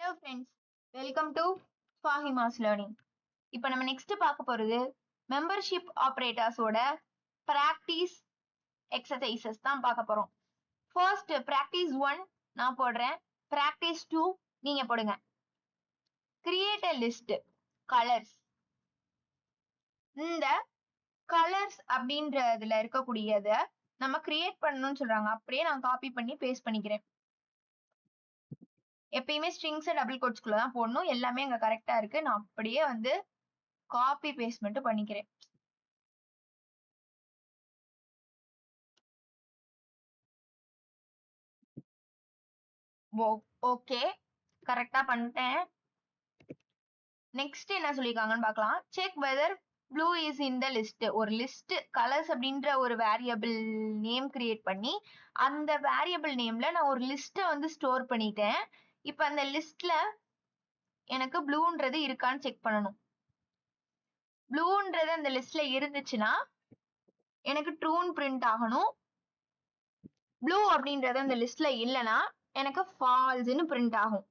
Hello friends, welcome to Fahima's Learning. இப்போ நம்ம next பார்க்க போறது membership operators ஓட practice exercises தான் பார்க்க போறோம். First practice 1 நான் போடுறேன். Practice 2 நீங்க போடுங்க. Create a list colors. இந்த colors அப்படின்றதுல இருக்கக்கூடியத நம்ம create பண்ணணும்னு சொல்றாங்க. அப்படியே நான் காப்பி பண்ணி பேஸ்ட் பண்ணிக்கிறேன். எப்பயுமே ஸ்ட்ரிங்ஸ் டபுள் கோட்ஸ்குள்ள தான் போடணும். எல்லாமே அங்க கரெக்டா இருக்கு. நான் அப்படியே வந்து காப்பி பேஸ்ட் மட்டும் பண்ணிக்கிறேன். ஓகே, கரெக்டா பண்ணிட்டேன். நெக்ஸ்ட் என்ன சொல்லிருக்காங்கன்னு பார்க்கலாம். Check weather blue is in the list. ஒரு லிஸ்ட் கலர்ஸ் அப்படின்ற ஒரு வேரியபிள் நேம் கிரியேட் பண்ணி அந்த வேரியபிள் நேம்ல நான் ஒரு லிஸ்ட்டை வந்து ஸ்டோர் பண்ணிட்டேன். இப்ப அந்த லிஸ்ட்ல எனக்கு ப்ளூன்றது இருக்கான்னு செக் பண்ணணும். ப்ளூன்றது அந்த லிஸ்ட்ல இருந்துச்சுன்னா எனக்கு ட்ரூன் பிரிண்ட் ஆகணும். ப்ளூ அப்படின்றது அந்த லிஸ்ட்ல இல்லைன்னா எனக்கு ஃபால்ஸ்னு பிரிண்ட் ஆகும்.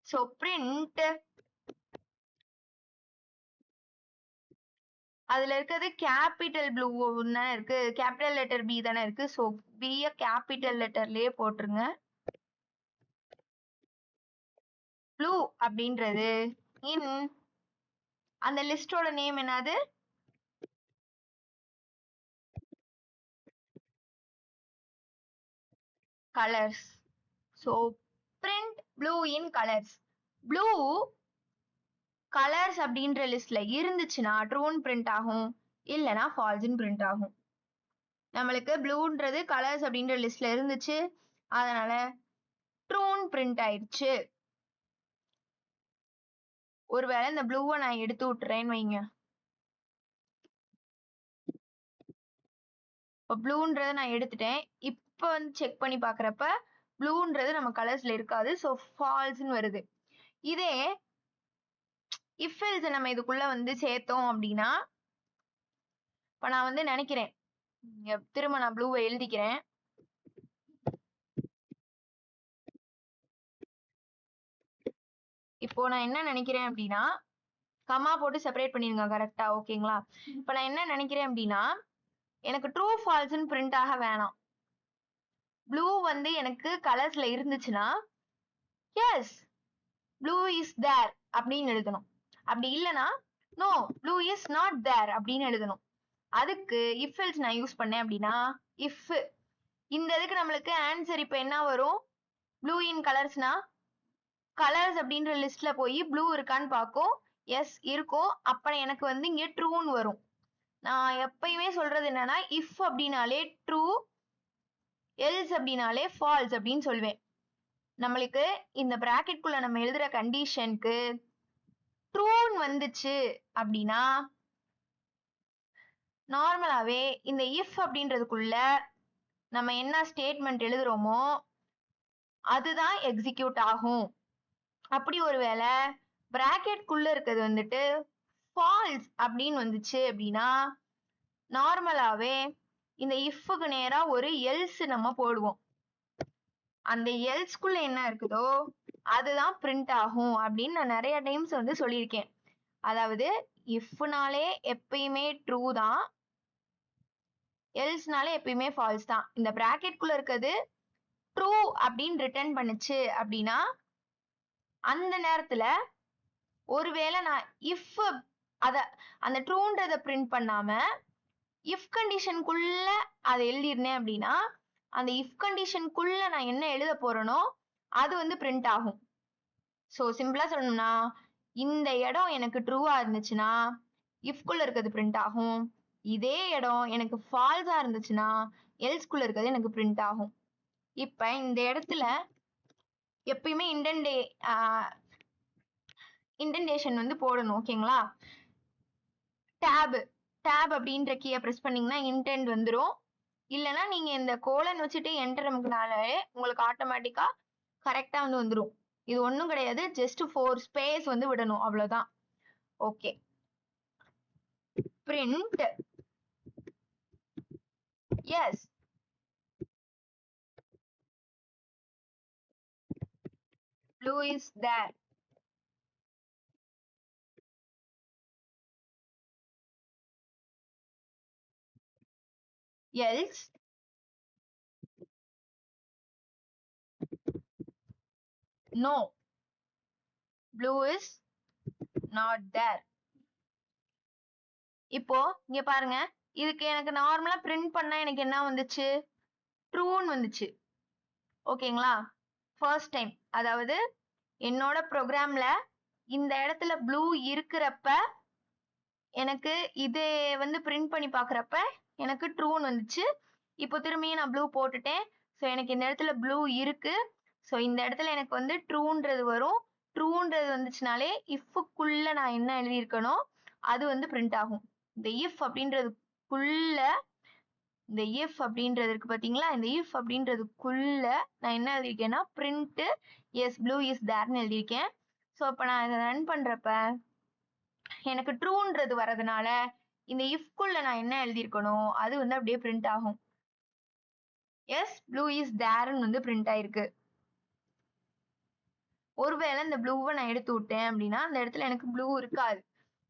ஸோ பிரிண்ட் அதுல இருக்கிறது கேபிட்டல் ப்ளூ தானே இருக்கு, கேபிட்டல் லெட்டர் பி தானே இருக்கு. ஸோ பிய கேபிட்டல் லெட்டர்லயே போட்டுருங்க. ப்ளூ அப்படின்றது இன் அந்த லிஸ்டோட நேம் என்னது? கலர்ஸ். ஸோ பிரிண்ட் ப்ளூ இன் கலர்ஸ். ப்ளூ கலர்ஸ் அப்படின்ற லிஸ்ட்ல இருந்துச்சுன்னா ட்ரூன் பிரிண்ட் ஆகும், இல்லைன்னா ஃபால்ஸ்னு பிரிண்ட் ஆகும். நம்மளுக்கு ப்ளூன்றது கலர்ஸ் அப்படின்ற லிஸ்ட்ல இருந்துச்சு, அதனால ட்ரூன் பிரிண்ட் ஆயிடுச்சு. ஒருவேளை இந்த ப்ளூவை நான் எடுத்து விட்டுறேன்னு வைங்க. இப்போ ப்ளூன்றதை நான் எடுத்துட்டேன். இப்போ வந்து செக் பண்ணி பார்க்குறப்ப ப்ளூன்றது நம்ம கலர்ஸ்ல இருக்காது. ஸோ ஃபால்ஸ்ன்னு வருது. இதே இஃப் எல்ஸ் நம்ம இதுக்குள்ள வந்து சேர்த்தோம் அப்படின்னா, இப்போ நான் வந்து நினைக்கிறேன், திரும்ப நான் ப்ளூவை எழுதிக்கிறேன். இப்போ நான் என்ன நினைக்கிறேன் அப்படின்னா, கமா போட்டு செப்பரேட் பண்ணிருங்க கரெக்டா, ஓகேங்களா? இப்போ நான் என்ன நினைக்கிறேன் அப்படின்னா, எனக்கு ட்ரூ ஃபால்ஸ்ன்னு பிரிண்ட் ஆக வேணாம். ப்ளூ வந்து எனக்கு கலர்ஸ்ல இருந்துச்சுன்னா எஸ் ப்ளூ இஸ் தேர் அப்படின்னு எழுதணும். அப்படி இல்லைன்னா நோ ப்ளூ இஸ் நாட் தேர் அப்படின்னு எழுதணும். அதுக்கு இஃப் எல்ஸ் நான் யூஸ் பண்ணேன் அப்படின்னா, இஃப் இந்த இதுக்கு நம்மளுக்கு ஆன்சர் இப்போ என்ன வரும்? ப்ளூ இன் கலர்ஸ்னா கலர்ஸ் அப்படின்ற லிஸ்ட்ல போய் ப்ளூ இருக்கான்னு பார்க்கும். எஸ் இருக்கும். அப்புறம் எனக்கு வந்து இங்க ட்ரூன்னு வரும். நான் எப்பயுமே சொல்றது என்னன்னா, இஃப் அப்படின்னாலே ட்ரூ, எல்ஸ் அப்படின்னாலே ஃபால்ஸ் அப்படின்னு சொல்வேன். நம்மளுக்கு இந்த பிராக்கெட்குள்ள நம்ம எழுதுற கண்டிஷனுக்கு ட்ரூன்னு வந்துச்சு அப்படின்னா நார்மலாவே இந்த இஃப் அப்படின்றதுக்குள்ள நம்ம என்ன ஸ்டேட்மெண்ட் எழுதுறோமோ அதுதான் எக்ஸிக்யூட் ஆகும். அப்படி ஒருவேளை பிராக்கெட்குள்ள இருக்கிறது வந்துட்டு ஃபால்ஸ் அப்படின்னு வந்துச்சு அப்படின்னா நார்மலாவே இந்த இஃப்க்கு நேரா ஒரு எல்ஸ் நம்ம போடுவோம். அந்த எல்ஸ்குள்ள என்ன இருக்குதோ அதுதான் பிரிண்ட் ஆகும் அப்படின்னு நான் நிறைய டைம்ஸ் வந்து சொல்லியிருக்கேன். அதாவது இஃப்னாலே எப்பயுமே ட்ரூ தான், எல்ஸ்னாலே எப்பயுமே ஃபால்ஸ் தான். இந்த பிராக்கெட்குள்ள இருக்கிறது ட்ரூ அப்படின்னு ரிட்டர்ன் பண்ணுச்சு அப்படின்னா அந்த நேரத்துல ஒருவேளை நான் இஃப் அத அந்த ட்ரூன்றதை பிரிண்ட் பண்ணாம இஃப் கண்டிஷனுக்குள்ள அதை எழுதிருந்தேன் அப்படின்னா அந்த இஃப் கண்டிஷனுக்குள்ள நான் என்ன எழுத போறேனோ அது வந்து பிரிண்ட் ஆகும். ஸோ சிம்பிளா சொல்லணும்னா இந்த இடம் எனக்கு ட்ரூவா இருந்துச்சுன்னா இஃப்குள்ள இருக்கிறது பிரிண்ட் ஆகும். இதே இடம் எனக்கு ஃபால்ஸா இருந்துச்சுன்னா எல்ஸ்குள்ள இருக்கிறது எனக்கு பிரிண்ட் ஆகும். இப்ப இந்த இடத்துல எப்பயுமே இண்டென்டேஷன் வந்து போடணும், ஓகேங்களா? டேப் அப்படின்ற கீயை ப்ரெஸ் பண்ணீங்கன்னா இன்டென்ட் வந்துடும். இல்லைன்னா நீங்க இந்த கோலன் வச்சுட்டு என்டர் அமுக்குனாலே உங்களுக்கு ஆட்டோமேட்டிக்கா கரெக்டா வந்து வந்துடும். இது ஒன்றும் கிடையாது, ஜஸ்ட் 4 ஸ்பேஸ் வந்து விடணும், அவ்வளவுதான். Okay, print s blue blue is there. Else no, blue is not there. இப்போ இங்க பாருங்க, இதுக்கு எனக்கு நார்மலா பிரிண்ட் பண்ணா எனக்கு என்ன வந்துச்சு? ட்ரூன்னு வந்துச்சு. ஓகேங்களா? ஃபர்ஸ்ட் டைம், அதாவது என்னோட ப்ரோக்ராம்ல இந்த இடத்துல ப்ளூ இருக்கிறப்ப எனக்கு இது வந்து பிரிண்ட் பண்ணி பாக்குறப்ப எனக்கு ட்ரூன்னு வந்துச்சு. இப்போ திரும்பியும் நான் ப்ளூ போட்டுட்டேன். ஸோ எனக்கு இந்த இடத்துல ப்ளூ இருக்கு. ஸோ இந்த இடத்துல எனக்கு வந்து ட்ரூன்றது வரும். ட்ரூன்றது வந்துச்சுனாலே இஃப்க்குள்ள நான் என்ன எழுதியிருக்கணும் அது வந்து பிரிண்ட் ஆகும். இந்த இஃப் அப்படின்றதுக்குள்ள இந்த இஃப் அப்படின்றது இருக்கு பாத்தீங்களா? இந்த இஃப் அப்படின்றதுக்குள்ள நான் என்ன எழுதியிருக்கேன்னா பிரிண்ட் எஸ் ப்ளூ இஸ் தேர்னு எழுதியிருக்கேன். ஸோ இப்போ நான் இதை ரன் பண்றப்ப எனக்கு ட்ரூன்றது வரதுனால இந்த இஃப்குள்ள நான் என்ன எழுதியிருக்கணும் அது வந்து அப்படியே பிரிண்ட் ஆகும். எஸ் ப்ளூ இஸ் தேர்னு வந்து பிரிண்ட் ஆயிருக்கு. ஒருவேளை இந்த ப்ளூவை நான் எடுத்து விட்டேன் அப்படின்னா அந்த இடத்துல எனக்கு ப்ளூ இருக்காது.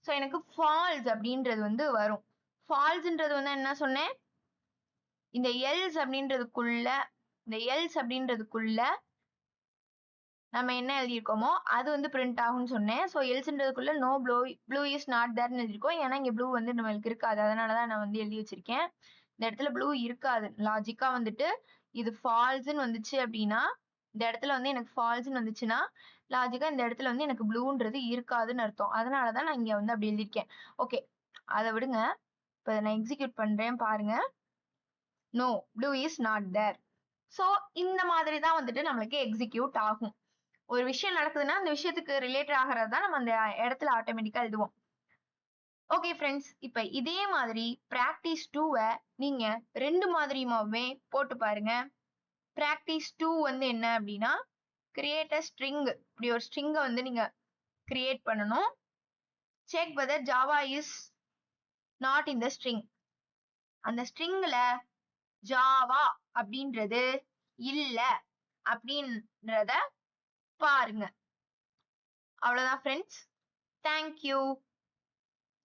ஸோ எனக்கு ஃபால்ஸ் அப்படின்றது வந்து வரும். ஃபால்ஸ்ன்றது வந்து என்ன சொன்னேன்? இந்த எல்ஸ் அப்படின்றதுக்குள்ள நம்ம என்ன எழுதியிருக்கோமோ அது வந்து பிரிண்ட் ஆகும்னு சொன்னேன். ஸோ எல்ஸ்ன்றதுக்குள்ள நோ ப்ளூ இஸ் நாட் தேர்னு எழுதியிருக்கோம். ஏன்னா இங்க ப்ளூ வந்து நம்மளுக்கு இருக்காது. அதனாலதான் நான் வந்து எழுதி வச்சிருக்கேன். இந்த இடத்துல ப்ளூ இருக்காது. லாஜிக்கா வந்துட்டு இது ஃபால்ஸ்ன்னு வந்துச்சு அப்படின்னா இந்த இடத்துல வந்து எனக்கு ஃபால்ஸ்ன்னு வந்துச்சுன்னா லாஜிக்கா இந்த இடத்துல வந்து எனக்கு ப்ளூன்றது இருக்காதுன்னு அர்த்தம். அதனாலதான் நான் இங்க வந்து அப்படி எழுதியிருக்கேன். ஓகே, அதை விடுங்க. இப்ப நான் எக்ஸிக்யூட் பண்றேன் பாருங்க. No blue is not there. So இந்த மாதிரி தான் வந்துட்டு நம்மளுக்கு எக்ஸிக்யூட் ஆகும். ஒரு விஷயம் நடக்குதுன்னா அந்த விஷயத்துக்கு ரிலேட்டட் ஆகிறது தான் நம்ம அந்த இடத்துல ஆட்டோமேட்டிக்கா எழுதுவோம். ஓகே ஃப்ரெண்ட்ஸ், இப்ப இதே மாதிரி பிராக்டிஸ் 2 நீங்க 2 மாதிரியுமே போட்டு பாருங்க. பிராக்டிஸ் 2 வந்து என்ன அப்படின்னா கிரியேட் அ ஸ்ட்ரிங். இப்படி ஒரு ஸ்ட்ரிங்கை வந்து நீங்க கிரியேட் பண்ணணும். Check whether Java is not in the string. அந்த ஸ்ட்ரிங்ல ஜாவா அப்படின்றது இல்ல அப்படின்றத பாருங்க. அவ்வளவுதான் ஃப்ரெண்ட்ஸ். தேங்க்யூ.